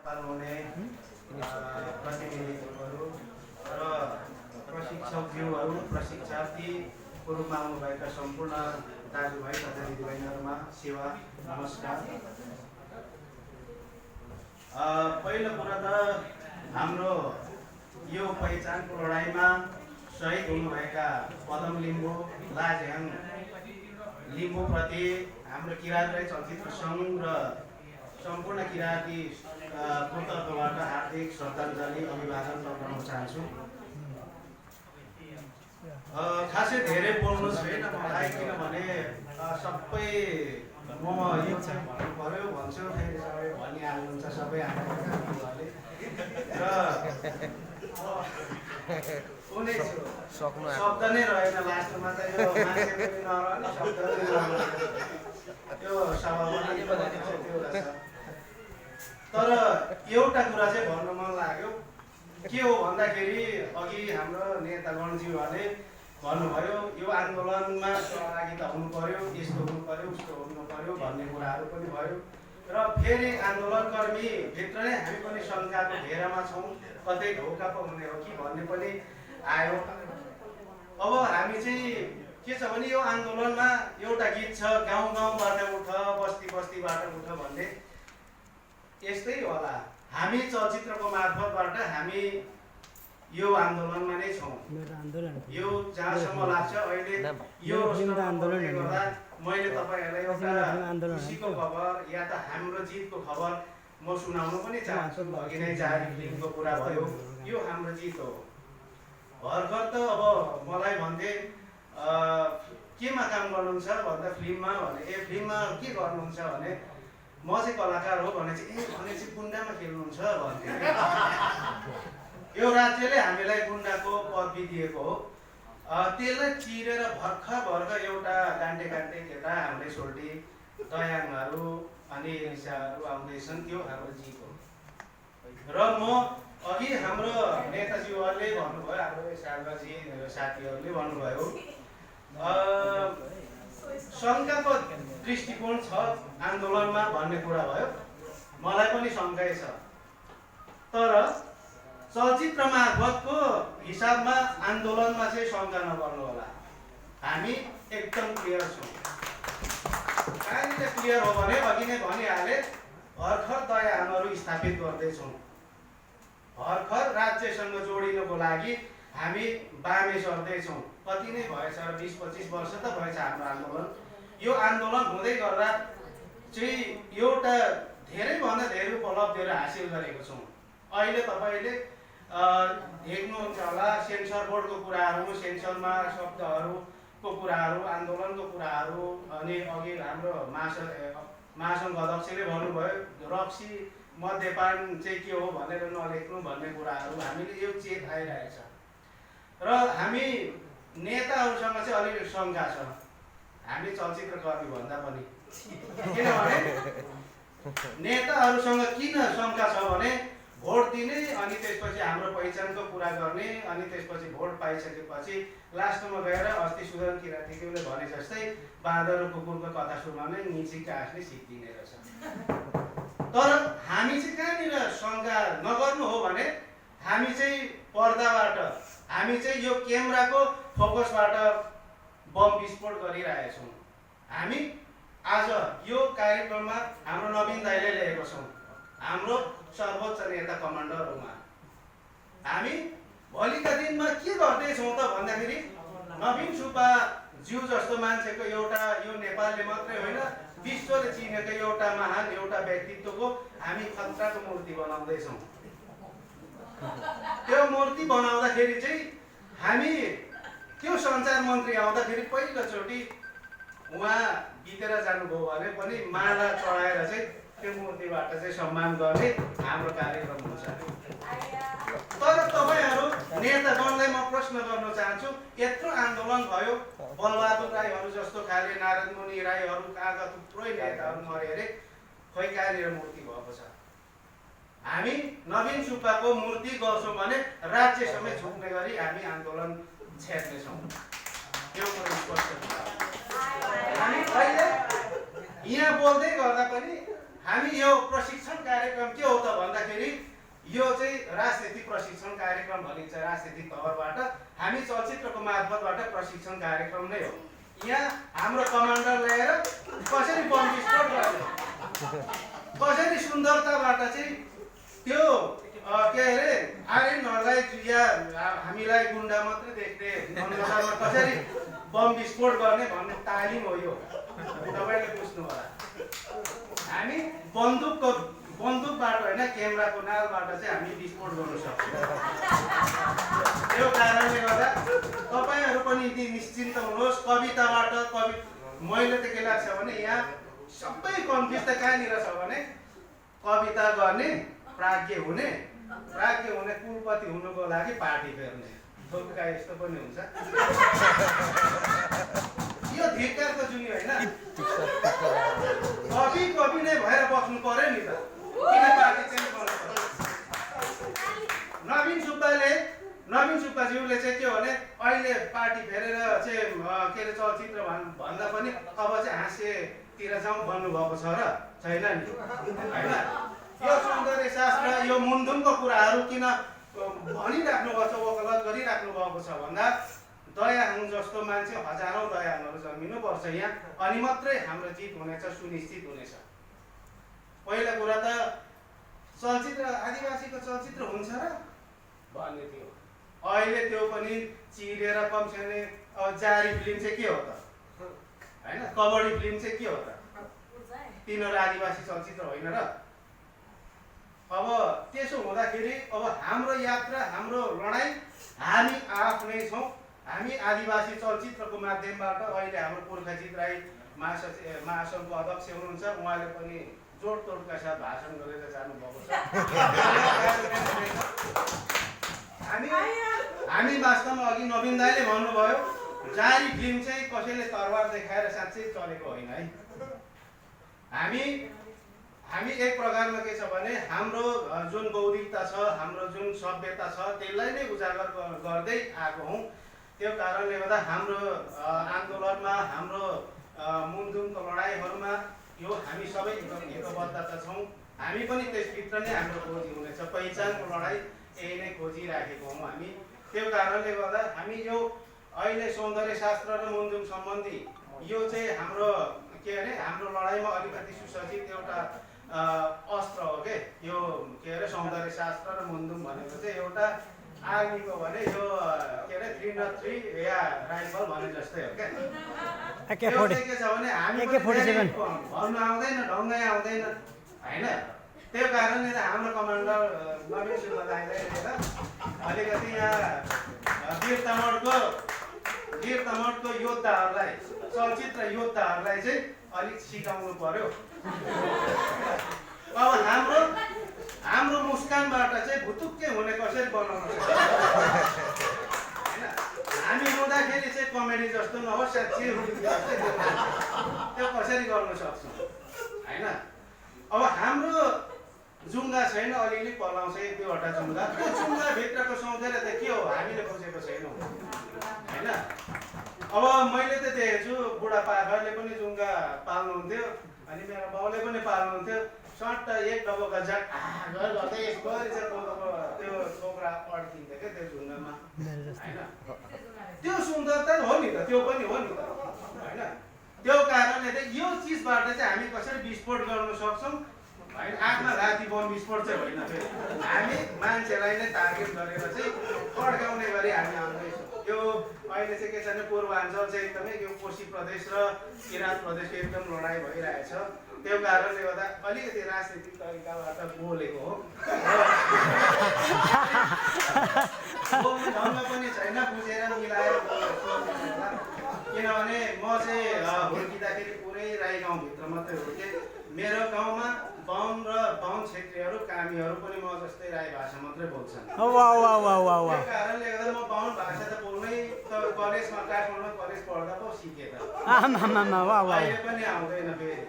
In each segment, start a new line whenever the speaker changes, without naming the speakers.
पाल्नुहुने प्रतिनिधिहरू र प्रशिक्षकज्यूहरू प्रशिक्षार्थीको रूपमा आउनुभएका सम्पूर्ण दाजुभाइ तथा दिदीबहिनीहरूमा सेवा नमस्कार। पहिलो कुरा त हाम्रो यो पहिचानको लडाइँमा शहीद हुनुभएका पदम लिम्बू लाझ्याङ लिम्बूप्रति हाम्रो किराँत राई चलचित्र सङ्घ र सम्पूर्ण किराँती को तर्फबाट हार्दिक श्रद्धाञ्जली अभिवादन गर्न चाहन्छु। खासै धेरै बोल्नु छैन मलाई, किनभने सबै म यो चाहिँ भन्नु पर्यो भन्छु फेरि सबै भनिहाल्नुहुन्छ सबै हामीहरूले र कुनै शब्द नै रहेन लास्टमा त यो मान्छे पनि नरहने शब्द पनि नरहने त्यो सभामा त्यो रहेछ। तर एउटा कुरा चाहिँ भन्न मन लाग्यो, के हो भन्दाखेरि अघि हाम्रो नेतागणज्यूहरूले भन्नुभयो यो आन्दोलनमा सहभागिता हुनु पर्यो, यस्तो हुनु पर्यो, उस्तो हुनु पर्यो भन्ने कुराहरू पनि भयो र फेरि आन्दोलनकर्मी भित्र नै हामी पनि शङ्काको घेरामा छौँ, कतै धोका पो हुने हो कि भन्ने पनि आयो। अब हामी चाहिँ के छ भने यो आन्दोलनमा एउटा गीत छ, गाउँ गाउँबाट उठ बस्ती बस्तीबाट उठ भन्ने, यस्तै होला। हामी चलचित्रको मार्फतबाट हामी यो आन्दोलनमा नै छौँ। यो जहाँसम्म लाग्छ अहिले यो गर्दा मैले तपाईँहरूलाई एउटा खुसीको खबर या त हाम्रो जितको खबर म सुनाउनु पनि चाहन्छु। अघि नै जारी फिल्मको कुरा भयो, यो हाम्रो जित हो। भर्खर त अब मलाई भन्थे केमा काम गर्नुहुन्छ भन्दा फिल्ममा भने, फिल्ममा के गर्नुहुन्छ भने म चाहिँ कलाकार हो भने चाहिँ भने चाहिँ गुन्डामा खेल्नुहुन्छ भन्थे। यो राज्यले हामीलाई गुन्डाको पदवी दिएको हो, त्यसलाई चिरेर भर्खर एउटा गान्टे केटा हाम्रै सोल्टी दयाङहरू अनि एलिसाहरू आउँदैछन्, त्यो हाम्रो जित हो। र म अघि हाम्रो नेताज्यूहरूले भन्नुभयो, हाम्रो सालबाजी साथीहरूले भन्नुभयो शङ्काको दृष्टिकोण छ आन्दोलनमा भन्ने कुरा भयो। मलाई पनि शङ्कै छ, तर चलचित्र मार्फतको हिसाबमा आन्दोलनमा चाहिँ शङ्का नगर्नु होला। हामी एकदम क्लियर छौँ। कहाँनिर क्लियर हो भने अघि नै भनिहाले, भर्खर दयाङहरू स्थापित गर्दैछौँ। भर्खर राज्यसँग जोडिनको लागि हामी बामे सर्दैछौँ। कति नै भएछ, 20-25 वर्ष त भएछ हाम्रो आन्दोलन। यो आन्दोलन हुँदै गर्दा चाहिँ एउटा धेरैभन्दा धेरै उपलब्धिहरू हासिल गरेको छौँ। अहिले तपाईँले देख्नुहुन्छ होला सेन्सर बोर्डको कुराहरू, सेन्सरमा शब्दहरूको कुराहरू, आन्दोलनको कुराहरू, अनि अघि हाम्रो महासङ्घ अध्यक्षले भन्नुभयो रक्सी मद्यपान चाहिँ के हो भनेर नलेख्नु भन्ने कुराहरू हामीले यो चेत आइरहेछ। र हामी नेताहरूसँग चाहिँ अलिकति शङ्का छ, हामी चलचित्रकर्मी भन्दा पनि। किनभने नेताहरूसँग किन शङ्का छ भने भोट दिने अनि त्यसपछि हाम्रो पहिचानको कुरा गर्ने अनि त्यसपछि भोट पाइसकेपछि लास्टमा गएर अस्ति सुदन किराँतीले भने जस्तै बाँदर र कुकुरको कथा सुनाउने निची कास्ने सिक्दिने रहेछ। तर हामी चाहिँ कहाँनिर शङ्का नगर्नु हो भने हामी चाहिँ पर्दाबाट, हामी चाहिँ यो क्यामेराको फोकसबाट बम विस्फोट गरिरहेछौँ। हामी आज यो कार्यक्रममा हाम्रो नवीन दाइले ल्याएको छौँ, हाम्रो सर्वोच्च नेता कमान्डरहरूमा। हामी भोलिका दिनमा के गर्दैछौँ त भन्दाखेरि नवीन सुब्बा ज्यू जस्तो मान्छेको एउटा, यो नेपालले मात्रै होइन विश्वले चिनेको एउटा महान एउटा व्यक्तित्वको हामी खतराको मूर्ति बनाउँदैछौँ। त्यो मूर्ति बनाउँदाखेरि चाहिँ हामी त्यो सञ्चार मन्त्री आउँदाखेरि पहिलोचोटि उहाँ बितेर जानुभयो भने पनि माला चढाएर चाहिँ त्यो मूर्तिबाट चाहिँ सम्मान गर्ने हाम्रो कार्यक्रम हुन्छ। तर तपाईँहरू नेतागणलाई म प्रश्न गर्न चाहन्छु, यत्रो आन्दोलन भयो, बलबहादुर राईहरू जस्तो खाले नारायण मुनि राईहरू कहाँका थुप्रै नेताहरू मरे अरे, खोइ कहाँनिर मूर्ति भएको छ। हामी नवीन सुब्बाको मूर्ति गर्छौँ भने राज्य समेत झुक्ने गरी हामी आन्दोलन छेड्नेछौँ। त्यो कुरो स्पष्ट छ। हामी अहिले यहाँ बोल्दै गर्दा पनि हामी यो प्रशिक्षण कार्यक्रम के हो त भन्दाखेरि यो चाहिँ राजनीतिक प्रशिक्षण कार्यक्रम भनिन्छ राजनीतिक तवरबाट। हामी चलचित्रको मार्फतबाट प्रशिक्षण कार्यक्रम नै हो। यहाँ हाम्रो कमान्डर ल्याएर कसरी बम विस्फोट गर्ने, कसरी सुन्दरताबाट चाहिँ त्यो के अरे आर्यनहरूलाई या हामीलाई गुन्डा मात्रै देख्ने अनुसारमा कसरी बम विस्फोट गर्ने भन्ने तालिम हो यो। तपाईँले बुझ्नु होला। हामी बन्दुकबाट होइन क्यामेराको नालबाट चाहिँ हामी विस्फोट गर्न सक्छौँ। त्यो कारणले गर्दा तपाईँहरू पनि निश्चिन्त हुनुहोस्। कविताबाट मैले त के लाग्छ भने यहाँ सबै कन्फ्युज त कहाँनिर छ भने कविता गर्ने प्राज्ञ हुने कुलपति हुनुको लागि पार्टी फेर्ने थोका यस्तो पनि हुन्छ। यो धिक्कारको जुनी होइन। कवि नै भएर बस्नु पर्यो नि त, किन पार्टी चेन्ज गर्नु पर्यो? नवीन सुब्बाज्यूले चाहिँ के भने अहिले पार्टी फेरेर चाहिँ के अरे चलचित्र भन्दा पनि अब चाहिँ हाँस्यतिर जाउँ भन्नुभएको छ र छैन नि होइन? यो सौन्दर्य शास्त्र यो मुन्धुमको कुराहरू किन भनिराख्नु भएको छ, वकालत गरिराख्नु भएको छ भन्दा दयाहाङ जस्तो मान्छे हजारौँ दयाहाङहरू जन्मिनुपर्छ यहाँ, अनि मात्रै हाम्रो जित हुनेछ, सुनिश्चित हुनेछ। पहिला कुरा त चलचित्र आदिवासीको चलचित्र हुन्छ र भन्ने थियो। अहिले त्यो पनि चिरेर कम्सेने जारी फिल्म चाहिँ के हो त होइन? कबड्डी फिल्म चाहिँ के हो त? तिनीहरू आदिवासी चलचित्र होइन र? अब त्यसो हुँदाखेरि अब हाम्रो यात्रा, हाम्रो लडाइँ हामी आफ्नै छौँ। हामी आदिवासी चलचित्रको माध्यमबाट अहिले हाम्रो पुर्खाजित राई महासङ्घको अध्यक्ष हुनुहुन्छ, उहाँले पनि जोडतोडका साथ भाषण गरेर जानुभएको छ। हामी वास्तवमा अघि नवीन दाइले भन्नुभयो जारी फिल्म चाहिँ कसैले तरवार देखाएर साँच्चै चलेको होइन है। हामी एक प्रकारमा के छ भने हाम्रो जुन बौद्धिकता छ, हाम्रो जुन सभ्यता छ त्यसलाई नै उजागर गर्दै आएको हौँ। त्यो कारणले गर्दा हाम्रो आन्दोलनमा, हाम्रो मुन्धुमको लडाइँहरूमा यो हामी सबै एकबद्धता छौँ। हामी पनि त्यसभित्र नै हाम्रो खोजी हुनेछ। पहिचानको लडाइँ यही नै खोजिराखेको हौँ हामी। त्यो कारणले गर्दा हामी यो अहिले सौन्दर्य शास्त्र र मुन्धुम सम्बन्धी यो चाहिँ हाम्रो के अरे हाम्रो लडाइँमा अलिकति सुसज्जित एउटा अस्त्र हो के यो के अरे सौन्दर्य शास्त्र र मुन्धुम भनेको चाहिँ एउटा आर्मीको भने यो के अरे 303 या राइफल भने जस्तै हो क्या। के छ भने हामी भन्नु आउँदैन, ढङ्गै आउँदैन होइन? त्यो कारणले हाम्रो कमान्डर नवीन सुब्बा दाइले लिएर अलिकति यहाँ वीर तमोडको योद्धाहरूलाई, चलचित्र योद्धाहरूलाई चाहिँ अलिक सिकाउनु पर्यो। अब हाम्रो मुस्कानबाट चाहिँ भुतुक्कै हुने कसरी बनाउनु सक्छ होइन? हामी रुँदाखेरि चाहिँ कमेडी जस्तो नहोस्, साँच्चै त्यो कसरी गर्न सक्छौँ होइन? अब हाम्रो जुङ्गा छैन, अलिअलि पलाउँछ 1-2वटा जुङ्गा। त्यो जुङ्गाभित्रको सौन्दर्य त के हो हामीले बुझेको छैनौँ होइन? अब मैले त देखेको छु बुढापाकाहरूले पनि जुङ्गा पाल्नुहुन्थ्यो, अनि मेरो बाउले पनि पाल्नुहुन्थ्यो। सट्ट एक डबोका जाट गर्दै यसरी चाहिँ त्यो छोक्रा अड्किन्थ्यो क्या त्यो जुङ्गामा होइन? त्यो सुन्दरता हो नि त, त्यो पनि हो नि त होइन? त्यो कारणले चाहिँ यो चिजबाट चाहिँ हामी कसरी विस्फोट गर्न सक्छौँ होइन? आफ्ना राति बम विस्फोट चाहिँ होइन, फेरि हामी मान्छेलाई नै टार्गेट गरेर चाहिँ अड्काउने गरी हामी आउँदैछौँ। यो अहिले चाहिँ के छ भने पूर्वाञ्चल चाहिँ एकदमै यो कोशी प्रदेश र किराँत प्रदेशको एकदम लडाइँ भइरहेछ। त्यो कारणले गर्दा अलिकति राजनीतिक तरिकाबाट बोलेको हो। बोल्ने ढङ्ग पनि छैन, बुझेर मिलाएर बोलेको होला। किनभने म चाहिँ हुर्किँदाखेरि पुरै राई गाउँभित्र मात्रै हुर्केँ। मेरो गाउँमा बाहुन र बाहुन क्षेत्रीहरू, कामीहरू पनि म जस्तै राई भाषा मात्रै बोल्छन्। त्यो कारणले गर्दा म बाहुन भाषा त बोल्नै कलेजमा काठमाडौँमा कलेज पढ्दा पो सिकेँ त। अहिले पनि आउँदैन, फेरि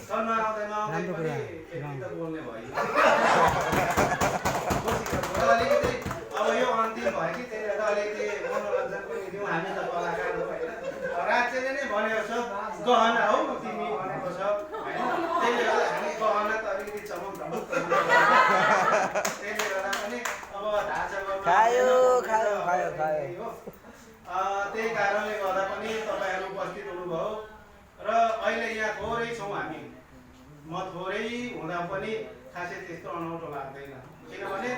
जन्म आउँदैमा पनि खेती त बोल्ने भयो। अलिकति अब यो अन्तिम भयो कि त्यसले गर्दा अलिकति मनोरञ्जन पनि दिउँ, हामी त कलाकार हो होइन? राज्यले नै भनेको छ गहना हौ तिमी भनेको छ होइन? त्यसले गर्दा हामी
खायो खायो खायो खायो
हो त्यही कारणले गर्दा पनि तपाईँहरू उपस्थित हुनुभयो र अहिले यहाँ थोरै छौँ हामी म थोरै हुँदा पनि खासै त्यस्तो अनौठो लाग्दैन किनभने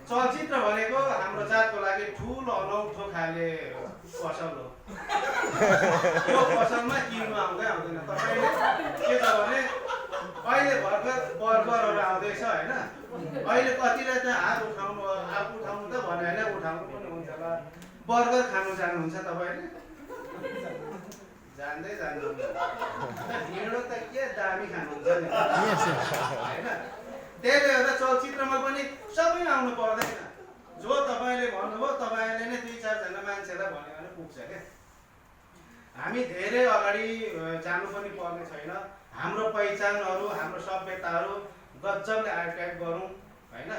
चलचित्र भनेको हाम्रो जातको लागि ठुलो अनौठो खाले पसल हो यो पसलमा किन्नु आउँदैन तपाईँले के छ भने अहिले भर्खर बर्गरहरू आउँदैछ होइन अहिले कतिलाई त हात उठाउनु त भने होइन उठाउनु पनि हुन्छ होला बर्गर खानु जानुहुन्छ तपाईँले जान्दै जान्नुहुन्छ ढिँडो त के दामी खानुहुन्छ नि होइन त्यसले गर्दा चलचित्रमा पनि सबै आउनु पर्दैन जो तपाईँले भन्नुभयो तपाईँले नै 2-4 जना मान्छेलाई भन्यो भने पुग्छ क्या हामी धेरै अगाडि जानु पनि पर्ने छैन हाम्रो पहिचानहरू हाम्रो सभ्यताहरू गजबले आर्काइभ गरौँ होइन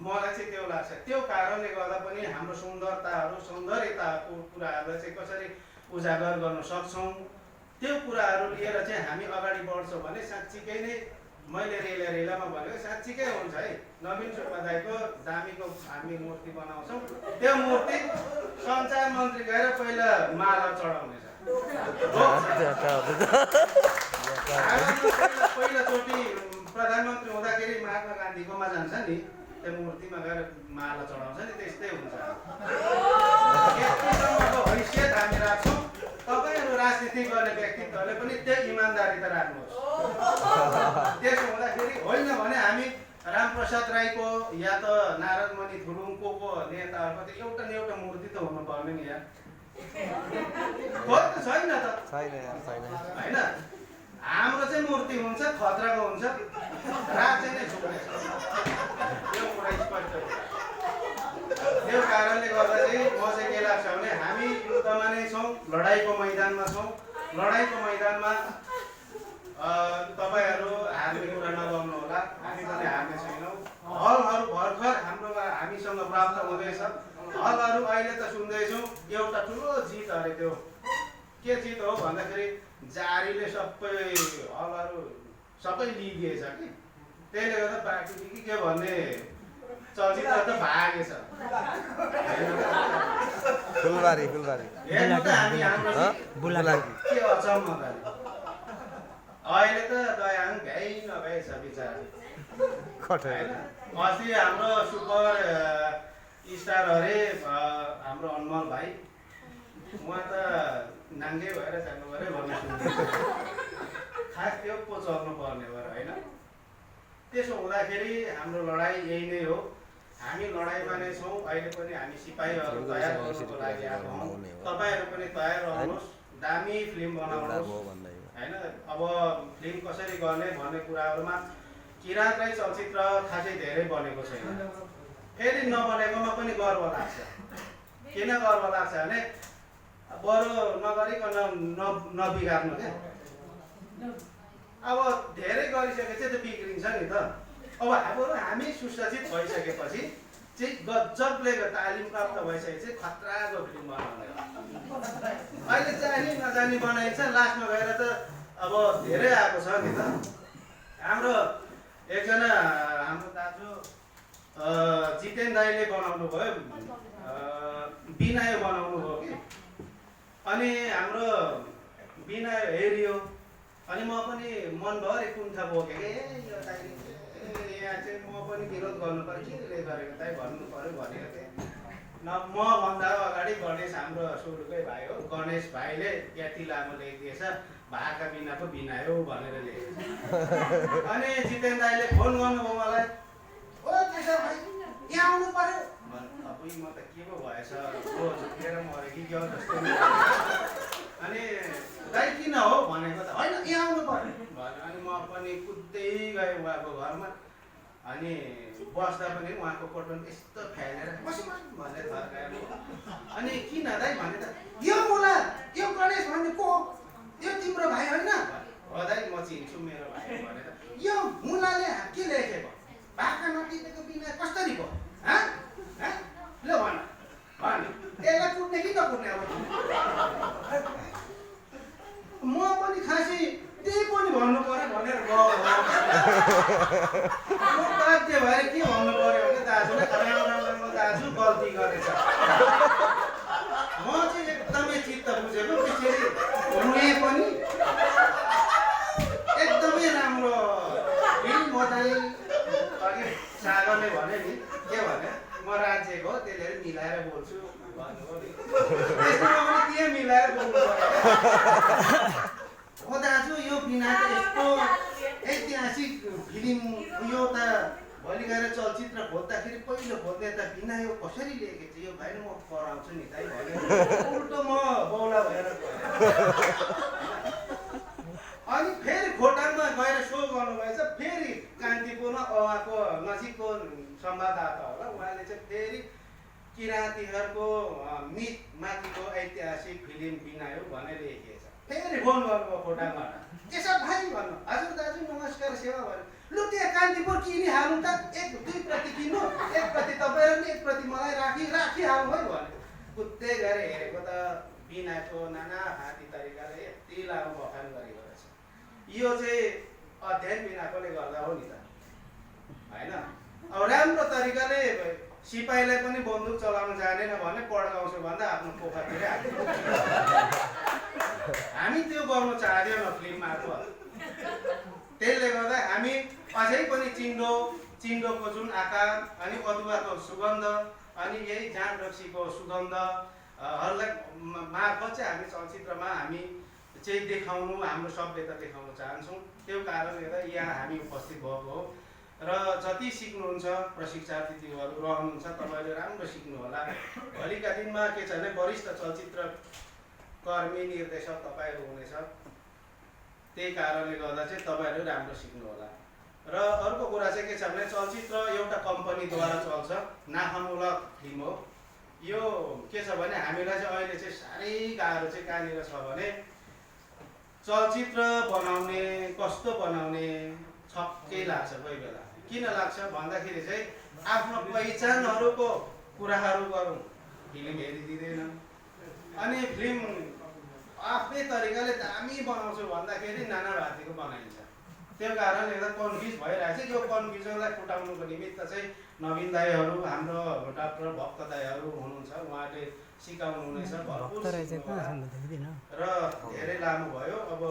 मलाई चाहिँ त्यो लाग्छ त्यो कारणले गर्दा पनि हाम्रो सौन्दर्यताको कुराहरूलाई चाहिँ कसरी उजागर गर्न सक्छौँ त्यो कुराहरू लिएर चाहिँ हामी अगाडि बढ्छौँ भने साँच्चीकै नै मैले रेलामा भनेको साँच्चीकै हुन्छ है नवीन सुब्बा दाइको दामीको हामी मूर्ति बनाउँछौँ त्यो मूर्ति सञ्चार मन्त्री गएर पहिला माला चढाउनेछ पहिलोचोटि प्रधानमन्त्री हुँदाखेरि महात्मा गान्धीकोमा जान्छ नि त्यो मूर्तिमा गएर माला चढाउँछ नि त्यस्तै हुन्छ यतिसम्मको हैसियत हामी राख्छौँ तपाईँहरू राजनीति गर्ने व्यक्तित्वले पनि त्यो इमान्दारी त राख्नुहोस् त्यसो हुँदाखेरि होइन भने हामी रामप्रसाद राईको या त नारदमणि थुलुङको नेताहरूको त एउटा न एउटा मूर्ति त हुनुपर्ने नि यार छैन त होइन हाम्रो चाहिँ मूर्ति हुन्छ खतराको हुन्छ राज्य नै छुट्नेछ यो कुरा स्पष्ट त्यो कारणले गर्दा चाहिँ म चाहिँ के लाग्छ भने हामी युद्धमा नै छौँ लडाइँको मैदानमा छौँ लडाइँको मैदानमा तपाईँहरू हार्ने कुरा नगर्नु होला हामी पनि हार्ने छैनौँ हलहरू भर्खर हामीसँग प्राप्त हुँदैछ हलहरू अहिले त सुन्दैछौँ एउटा ठुलो जित अरे त्यो के जित हो भन्दाखेरि जारीले सबै हलहरू सबै लिइदिएछ कि त्यसले गर्दा पार्टी के भन्ने चलचित्र त भागेछ
फुलबारी
हेर्नु त हामी हाम्रो के अचम्म त अहिले त दयाङ भ्याइ नभ्याइ छ बिचरा अस्ति हाम्रो सुपर स्टार अरे हाम्रो अनमल भाइ उहाँ त नाङ्गे भएर जानु पऱ्यो भन्ने सुन्दैछ खास त्यो पो चल्नु पर्ने भएर होइन त्यसो हुँदाखेरि हाम्रो लडाइँ यही नै हो हामी लडाइँमा नै छौँ अहिले पनि हामी सिपाहीहरू तयार गर्नुको लागि आएको हौँ तपाईँहरू पनि तयार रहनुहोस् दामी फिल्म बनाउनुहोस् होइन अब फिल्म कसरी गर्ने भन्ने कुराहरूमा किराँत राई चलचित्र खासै धेरै बनेको छैन फेरि नबनेकोमा पनि गर्व लाग्छ किन गर्व लाग्छ भने बरु नगरिकन नबिगार्नु क्या अब धेरै गरिसकेपछि त बिग्रिन्छ नि त अब हामी सुसज्जित भइसकेपछि चाहिँ गजबले तालिम प्राप्त भइसकेपछि खतराको फिल्म बनाउने अहिले जानी नजानी बनाइन्छ लास्टमा गएर त अब धेरै आएको छ नि त हाम्रो एकजना हाम्रो दाजु जितेन दाईले बनाउनु भयो बिनायो बनाउनु भयो कि अनि हाम्रो बिनायो हेरियो अनि म पनि मनभरि कुण्ठा बोकेँ यो दाइले यहाँ चाहिँ म पनि विरोध गर्नु पर्यो के गरेको दाइ भन्नु पर्यो भनेको थिएँ न म भन्दा अगाडि गणेश हाम्रो सुरुकै भाइ हो गणेश भाइले यति लामो लेखिदिएछ भाका बिना पो बिनायो भनेर लेखेछ अनि जितेन दाइले फोन गर्नुभयो मलाई ओ त्यसो भाइ यहाँ आउनु पर्यो अब म त के पो भएछ झुकेर मऱ्यो कि क्या जस्तो अनि दाइ किन हो भनेको त होइन यहाँ आउनु पर्यो भन्यो अनि म पनि कुद्दै गएँ उहाँको घरमा अनि बस्दा पनि उहाँको कोटन यस्तो फ्यालेर भनेर थर्काएर अनि किन दाइ भने त यो मुला यो गणेश भन्ने को यो तिम्रो भाइ होइन हो दाइ म चिन्छु मेरो भाइ भनेर यो मुलाले के लेखेको भाका नटिपेको बिना कसरी भयो ल भन यसलाई कुट्ने कि नकुट्ने अब म पनि खासै त्यही पनि भन्नु पर्यो भनेर बाध्य भएर के भन्नु पर्यो भने दाजुलाई दाजु मैले भने नि के भने म राज्यको हो त्यसले मिलाएर बोल्छु भन्नुभयो नि त्यसमा पनि के मिलाएर बोल्नु पर्यो ओ दाजु यो बिना यस्तो ऐतिहासिक फिल्म यो त भोलि गएर चलचित्र खोज्दाखेरि पहिलो खोज्ने त बिना यो कसरी लेखेको छ यो भाइ म कराउँछु नि दाइ भने उल्टो म बौला भएर अनि फेरि खोटाङमा गएर सो गर्नुभएछ फेरि कान्तिपुरमा अवाको नजिकको संवाददाता होला उहाँले चाहिँ फेरि किराँतीहरूको मित माथिको ऐतिहासिक फिल्म बिनायो भनेर लेखिएछ फेरि फोन गर्नुभयो खोटाङबाट यसो भाइ भन्नु हजुर दाजु नमस्कार सेवा भन्नु लु त्यहाँ कान्तिपुर किनिहाल्नु त 1-2 प्रति किन्नु 1 प्रति तपाईँहरू 1 प्रति मलाई राखिहाल्नु है भने कुद्दै गएर हेरेको त बिनाको नाना हाती तरिकाले यति लामो बखान गरेको रहेछ यो चाहिँ अध्ययन बिनाकोले गर्दा हो नि त होइन अब राम्रो तरिकाले सिपाहीलाई पनि बन्दुक चलाउन जानेन भने पड्काउँछु भन्दा आफ्नो पोखरतिरै हाल्नु हामी त्यो गर्न चाहँदैनौँ फिल्म मार्फत त्यसले गर्दा हामी अझै पनि चिन्डोको जुन आकार अनि अदुवाको सुगन्ध अनि यही जान रक्सीको सुगन्धहरूलाई मार्फत चाहिँ हामी चलचित्रमा हामी चाहिँ देखाउनु हाम्रो सभ्यता देखाउन चाहन्छौँ त्यो कारणले गर्दा यहाँ हामी उपस्थित भएको हो र जति सिक्नुहुन्छ प्रशिक्षार्थीहरू रहनुहुन्छ तपाईँले राम्रो सिक्नु होला भोलिका दिनमा के छ भने वरिष्ठ चलचित्र कर्मी निर्देशक तपाईँहरू हुनेछ त्यही कारणले गर्दा चाहिँ तपाईँहरू राम्रो सिक्नु होला र अर्को कुरा चाहिँ के छ भने चलचित्र एउटा कम्पनीद्वारा चल्छ नाफामूलक फिल्म हो यो के छ भने हामीलाई चाहिँ अहिले चाहिँ साह्रै गाह्रो चाहिँ कहाँनिर छ भने चलचित्र बनाउने कस्तो बनाउने छक्कै लाग्छ कोही बेला किन लाग्छ भन्दाखेरि चाहिँ आफ्नो पहिचानहरूको कुराहरू गरौँ फिल्म हेरिदिँदैन अनि फिल्म आफ्नै तरिकाले दामी बनाउँछु भन्दाखेरि नाना भातीको बनाइन्छ त्यो कारणले गर्दा कन्फ्युज भइरहेको छ यो कन्फ्युजनलाई फुटाउनुको निमित्त चाहिँ नवीन दाईहरू हाम्रो डाक्टर भक्त दाईहरू हुनुहुन्छ उहाँले सिकाउनु हुनेछ भरपुर र धेरै लामो भयो अब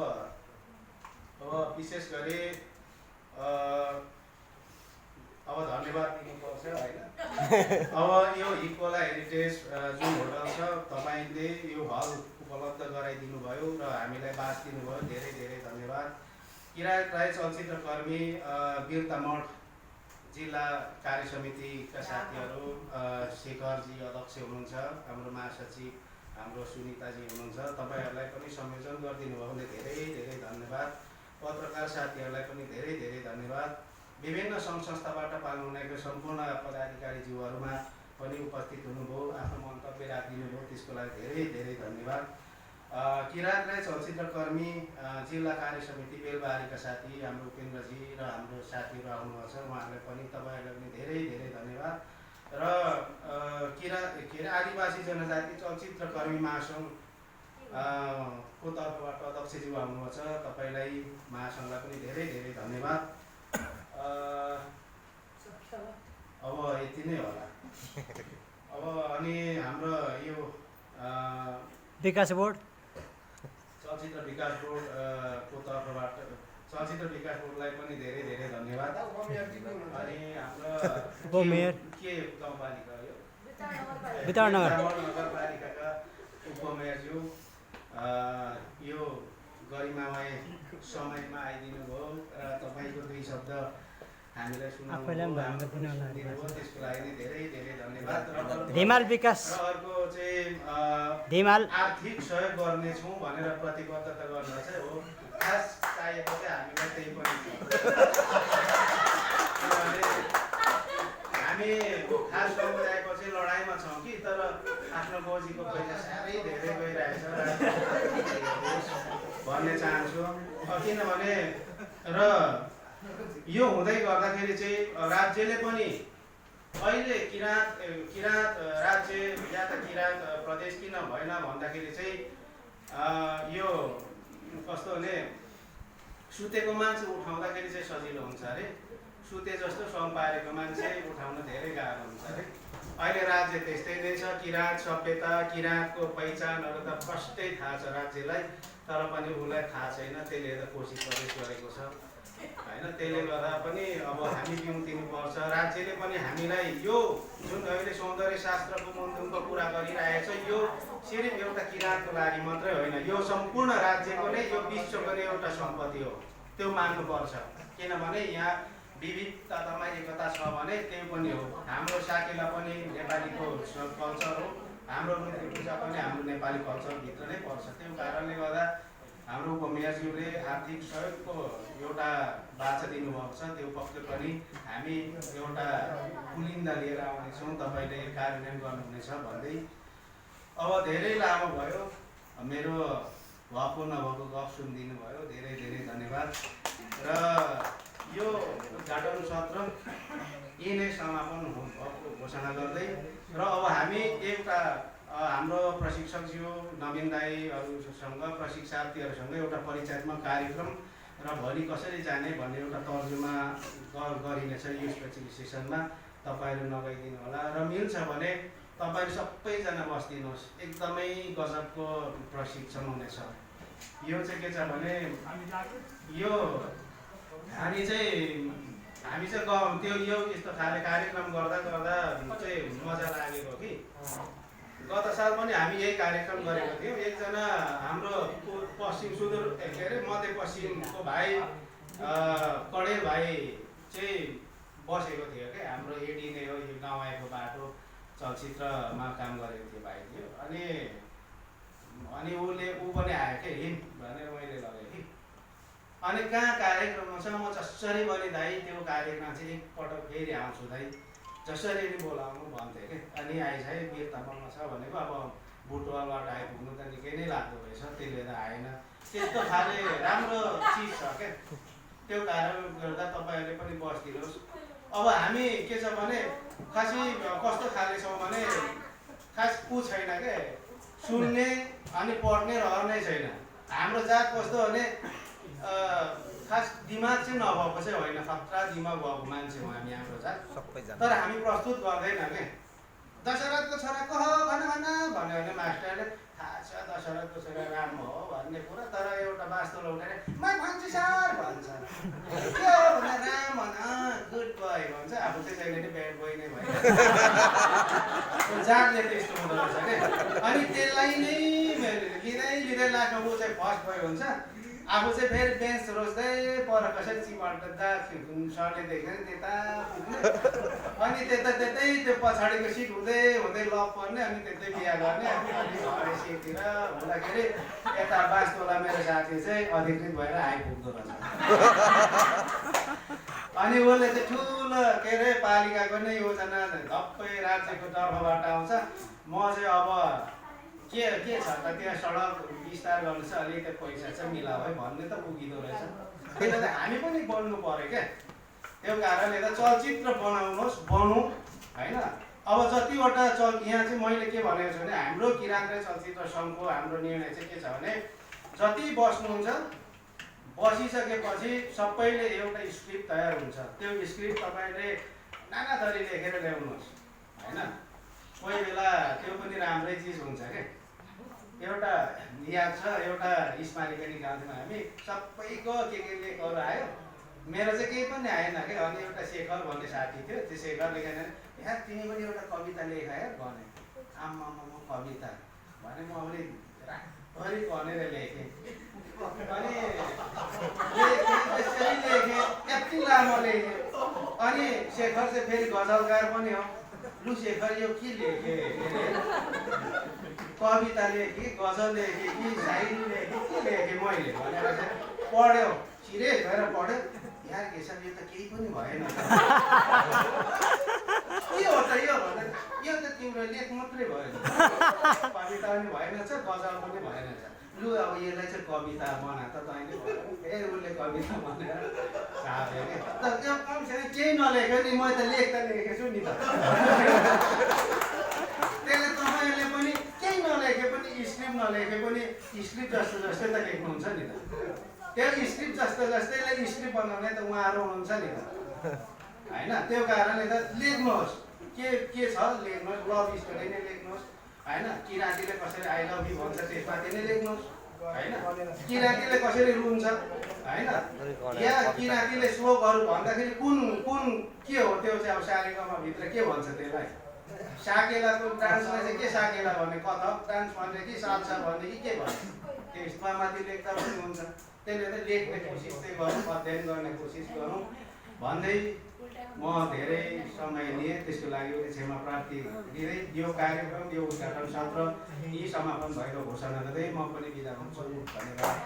विशेष गरी अब धन्यवाद दिनुपर्छ होइन अब यो हिकोला हेरिटेज जुन होटल छ तपाईँले यो हल उपलब्ध गराइदिनु भयो र हामीलाई बास दिनुभयो धेरै धेरै धन्यवाद किराँत राई चलचित्र कर्मी वीरतामठ जिल्ला कार्य समितिका साथीहरू शेखरजी अध्यक्ष हुनुहुन्छ हाम्रो महासचिव हाम्रो सुनिताजी हुनुहुन्छ तपाईँहरूलाई पनि संयोजन गरिदिनु भयो भने धेरै धेरै धन्यवाद पत्रकार साथीहरूलाई पनि धेरै धेरै धन्यवाद विभिन्न सङ्घ संस्थाबाट पाल्नुहुनेको सम्पूर्ण पदाधिकारीज्यूहरूमा पनि उपस्थित हुनुभयो आफ्नो मन्तव्य राखिदिनु भयो त्यसको लागि धेरै धेरै धन्यवाद किराँत राई चलचित्र कर्मी जिल्ला कार्य समिति बेलबारीका साथी हाम्रो उपेन्द्रजी र हाम्रो साथीहरू आउनुभएको छ उहाँहरूलाई पनि तपाईँहरूलाई पनि धेरै धेरै धन्यवाद र के अरे आदिवासी जनजाति चलचित्र कर्मी महासङ्घ को तर्फबाट अध्यक्षज्यू आउनुभएको छ तपाईँलाई महासङ्घलाई पनि धेरै धेरै धन्यवाद अब यति नै होला अब अनि हाम्रो यो
विकास बोर्ड
चलचित्र विकास बोर्ड को तर्फबाट चलचित्र विकास बोर्डलाई पनि धेरै धेरै धन्यवाद अनि हाम्रो
उपमेयर
के गाउँपालिका यो
वितरणनगर
नगरपालिकाका उपमेयरज्यू यो गरिमामय समयमा आइदिनु भयो र तपाईँको 2 शब्द हामीलाई सुनाउनु त्यसको लागि नै धेरै धेरै धन्यवाद
धिमाल विकास
र अर्को चाहिँ
धिमाल
आर्थिक सहयोग गर्नेछौँ भनेर प्रतिबद्धता गर्न चाहिँ हो खास चाहिएको चाहिँ हामीलाई त्यही पनि हामी खास समुदायको चाहिँ लडाइँमा छौँ कि तर आफ्नो गोजीको पैसा साह्रै धेरै गइरहेछ भन्ने चाहन्छु किनभने र यो हुँदै गर्दाखेरि चाहिँ राज्यले पनि अहिले किराँत राज्य या त किराँत प्रदेश किन भएन भन्दाखेरि चाहिँ यो कस्तो भने सुतेको मान्छे उठाउँदाखेरि चाहिँ सजिलो हुन्छ अरे सुते जस्तो सम पारेको मान्छे उठाउन धेरै गाह्रो हुन्छ अरे अहिले राज्य त्यस्तै नै छ किराँत सभ्यता किराँतको पहिचानहरू त फस्टै थाहा छ राज्यलाई तर पनि उसलाई थाहा छैन त्यसले त कोसिस प्रदेश गरेको छ होइन। त्यसले गर्दा पनि अब हामी बिउतिनुपर्छ। राज्यले पनि हामीलाई यो जुन अहिले सौन्दर्य शास्त्रको मन्थनको कुरा गरिरहेछ, यो सिर्फ एउटा किराँतको लागि मात्रै होइन, यो सम्पूर्ण राज्यको नै, यो विश्वको नै एउटा सम्पत्ति हो, त्यो मान्नुपर्छ। किनभने यहाँ विविधतामा एकता छ भने त्यो पनि हो। हाम्रो साकेला पनि नेपालीको कल्चर हो, हाम्रो मूर्ति पूजा पनि हाम्रो नेपाली कल्चरभित्र नै पर्छ। त्यो कारणले गर्दा हाम्रो उपमेयरज्यूले आर्थिक सहयोगको एउटा बाचा दिनुभएको छ, त्यो पक्ष पनि हामी एउटा पुलिन्दा लिएर आउनेछौँ, तपाईँले कार्यान्वयन गर्नुहुनेछ भन्दै। अब धेरै लामो भयो, मेरो भएको नभएको गफ सुनिदिनु भयो, धेरै धेरै धन्यवाद। र यो उद्घाटन सत्र यही नै समापन भएको घोषणा गर्दै, र अब हामी एउटा हाम्रो प्रशिक्षकज्यू नवीन दाईहरूसँग, प्रशिक्षार्थीहरूसँग एउटा परिचयात्मक कार्यक्रम र भोलि कसरी जाने भन्ने एउटा तर्जुमा गरिनेछ यो स्पेसिफिकेसनमा। तपाईँहरू नगइदिनु होला, र मिल्छ भने तपाईँहरू सबैजना बसिदिनुहोस्, एकदमै गजबको प्रशिक्षण हुनेछ। यो चाहिँ के छ भने यो हामी चाहिँ त्यो यो यस्तो खाले कार्यक्रम गर्दा गर्दा चाहिँ मजा लागेको कि गत साल पनि हामी यही कार्यक्रम गरेको थियौँ। एकजना हाम्रो मध्यपश्चिमको भाइ कडेल भाइ चाहिँ बसेको थियो क्या, हाम्रो एडी नै हो, यो गाउँ आएको बाटो चलचित्रमा काम गरेको थियो भाइ थियो। अनि ऊ पनि आयो क्या, हिँड भनेर मैले लगेँ कि। अनि कहाँ कार्यक्रममा छ, म जसरी पनि दाइ त्यो कार्यक्रम चाहिँ एकपटक फेरि आउँछु दाइ, जसरी नि बोलाउनु भन्थेँ क्या। अनि आइज है वीर तामाङमा छ भनेको, अब बुटवलबाट आइपुग्नु त निकै नै लाग्दो रहेछ, त्यसले त आएन। त्यस्तो खाले राम्रो चिज छ क्या, त्यो कारणले गर्दा तपाईँहरूले पनि बसिदिनुहोस्। अब हामी के छ भने खासै कस्तो खाले छौँ भने खास छैन क्या, सुन्ने अनि पढ्ने रहर नै छैन। हाम्रो जात कस्तो भने खास दिमाग चाहिँ नभएको चाहिँ होइन, खतरा दिमाग भएको मान्छे हो हामी, हाम्रो जात। तर हामी प्रस्तुत गर्दैन क्या। दशरथको छोरा को हो भन्यो भने मास्टरले थाहा छ दशरथको छोरा राम हो भन्ने कुरा, तर एउटा वास्तव उठाएर म भन्छु सर भन्छ, के हो भने राम भन गुड बोय भन्छ, आफू चाहिँ कहिले नि ब्याड बोय नै भयो। जातले त्यस्तो हुँदो रहेछ क्या। अनि त्यसलाई नै लिँदै लाग्नु, ऊ चाहिँ फर्स्ट बोय हुन्छ, आफू चाहिँ फेरि बेन्च रोज्दै पर कसरी चिमट्दा सरले देख्दैन त्यता पुग्ने, अनि त्यतै त्यो पछाडिको सिट हुँदै लक पर्ने, अनि त्यतै बिहा गर्ने। अनि घरै सिटतिर हुँदाखेरि यता बास्तोला मेरो साथी चाहिँ अधिकृत भएर आइपुग्दो रहेछ। अनि उसले चाहिँ ठुलो के अरे पालिकाको नै योजना सबै राज्यको तर्फबाट आउँछ। म चाहिँ अब के छ त त्यहाँ सडक विस्तार गर्नु छ, अलिकति पैसा चाहिँ मिलाऊ है भन्ने त पुगिँदो रहेछ। त्यसले त हामी पनि बन्नु पऱ्यो क्या। त्यो कारणले त चलचित्र बनाउनुहोस्, बनौँ होइन। अब जतिवटा यहाँ चाहिँ मैले के भनेको छु भने हाम्रो किराँत चलचित्र सङ्घको हाम्रो निर्णय चाहिँ के छ भने जति बस्नुहुन्छ बसिसकेपछि सबैले एउटा स्क्रिप्ट तयार हुन्छ, त्यो स्क्रिप्ट तपाईँले नाना थरी लेखेर ल्याउनुहोस् होइन। कोही बेला त्यो पनि राम्रै चिज हुन्छ क्या। एउटा याद छ, एउटा स्मारिका निकाल्थ्यौँ हामी, सबैको के लेखहरू आयो, मेरो चाहिँ केही पनि आएन क्या। अनि एउटा शेखर भन्ने साथी थियो, त्यो शेखर लेखेन, यहाँ तिमी पनि एउटा कविता लेख यार भने, आम्मा कविता भने म अलिक रातभरि भनेर लेखेँ। अनि त्यसरी लेखेँ, यति लामो लेखेँ। अनि शेखर चाहिँ फेरि गजलकार पनि हो, लु शेखर यो के लेखेँ, कविता लेखेँ, गजल लेखेँ कि शायरी लेखेँ, के लेखेँ मैले भनेर चाहिँ पढ्यो, सिरियस भएर पढ्यो। यार केशव यो त केही पनि भएन, के हो त यो भन्दा यो त तिम्रो लेख मात्रै भयो, कविता पनि भएनछ, गजल पनि भएनछ। लु अब यसलाई चाहिँ कविता बना त तैँले, फेरि उसले कविता भनेर सार्यो क्या। तर त्यो कमसेकम केही नलेख्यो नि, मैले त लेखेछु नि त। त्यसले तपाईँहरूले पनि केही नलेखे पनि, स्क्रिप्ट नलेखे पनि स्क्रिप्ट जस्तै त लेख्नुहुन्छ नि त। त्यो स्क्रिप्ट जस्तैलाई स्क्रिप्ट बनाउने त उहाँहरू हुनुहुन्छ नि त होइन। त्यो कारणले त लेख्नुहोस्, के छ लेख्नुहोस्, लभ स्टोरी नै लेख्नुहोस् होइन। किराँतीले कसरी आई लभ यु भन्छ त्यसमाथि नै लेख्नुहोस् होइन किराँतीले कसरी रुन्छ होइन या किराँतीले श्लोकहरू भन्दाखेरि कुन कुन के हो त्यो चाहिँ अब सारेगामा भित्र के भन्छ त्यसलाई साकेलाको डान्सलाई चाहिँ के साकेला भन्ने कथक डान्स भन्ने कि साल्सा भन्ने कि के भन्छ त्यसमा माथि लेख्दा पनि हुन्छ त्यसले चाहिँ लेख्ने कोसिस चाहिँ गरौँ अध्ययन गर्ने कोसिस गरौँ भन्दै म धेरै समय लिएँ त्यसको लागि पनि क्षमा प्रार्थी दिँदै यो कार्यक्रम यो उद्घाटन सत्र यी समापन भएको घोषणा गर्दै म पनि बिदा हुन्छु धन्यवाद।